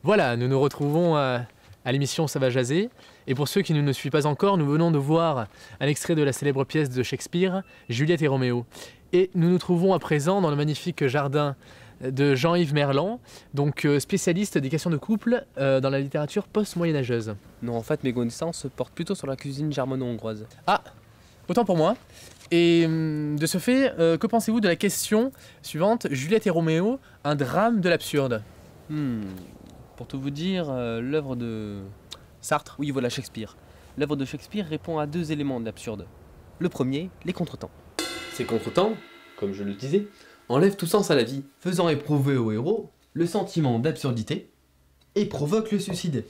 Voilà, nous nous retrouvons à l'émission Ça va jaser. Et pour ceux qui ne nous suivent pas encore, nous venons de voir un extrait de la célèbre pièce de Shakespeare, Juliette et Roméo. Et nous nous trouvons à présent dans le magnifique jardin de Jean-Yves Merlan, donc spécialiste des questions de couple dans la littérature post-moyenâgeuse. Non, en fait, mes connaissances se portent plutôt sur la cuisine germano-hongroise. Ah, autant pour moi. Et de ce fait, que pensez-vous de la question suivante, Juliette et Roméo, un drame de l'absurde? Pour tout vous dire, l'œuvre de... Sartre. Oui, voilà, Shakespeare. L'œuvre de Shakespeare répond à deux éléments de l'absurde. Le premier, les contretemps. Ces contretemps, comme je le disais, enlèvent tout sens à la vie, faisant éprouver au héros le sentiment d'absurdité et provoquent le suicide.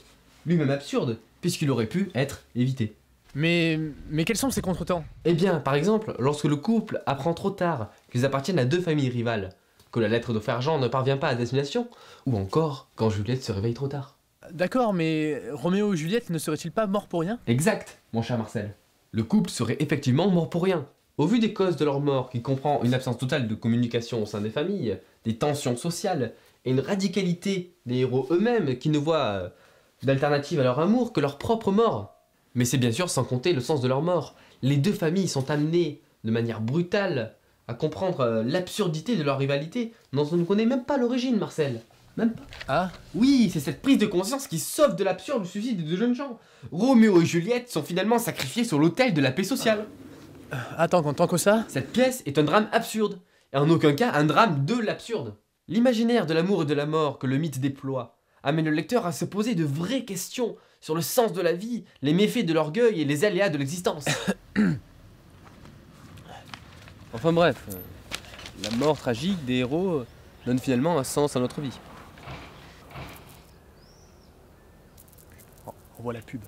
Lui-même absurde, puisqu'il aurait pu être évité. Mais quels sont ces contretemps? Eh bien, par exemple, lorsque le couple apprend trop tard qu'ils appartiennent à deux familles rivales, que la lettre de Fergent ne parvient pas à destination, ou encore quand Juliette se réveille trop tard. D'accord, mais Roméo et Juliette ne seraient-ils pas morts pour rien? Exact, mon cher Marcel. Le couple serait effectivement mort pour rien. Au vu des causes de leur mort, qui comprend une absence totale de communication au sein des familles, des tensions sociales, et une radicalité des héros eux-mêmes qui ne voient d'alternative à leur amour que leur propre mort. Mais c'est bien sûr sans compter le sens de leur mort. Les deux familles sont amenées, de manière brutale, à comprendre l'absurdité de leur rivalité, dont on ne connaît même pas l'origine, Marcel. Même pas. Ah, Oui, c'est cette prise de conscience qui sauve de l'absurde le suicide de deux jeunes gens. Roméo et Juliette sont finalement sacrifiés sur l'autel de la paix sociale. attends, tant que ça? Cette pièce est un drame absurde, et en aucun cas un drame de l'absurde. L'imaginaire de l'amour et de la mort que le mythe déploie amène le lecteur à se poser de vraies questions sur le sens de la vie, les méfaits de l'orgueil et les aléas de l'existence. Enfin bref, la mort tragique des héros donne finalement un sens à notre vie. On voit la pub.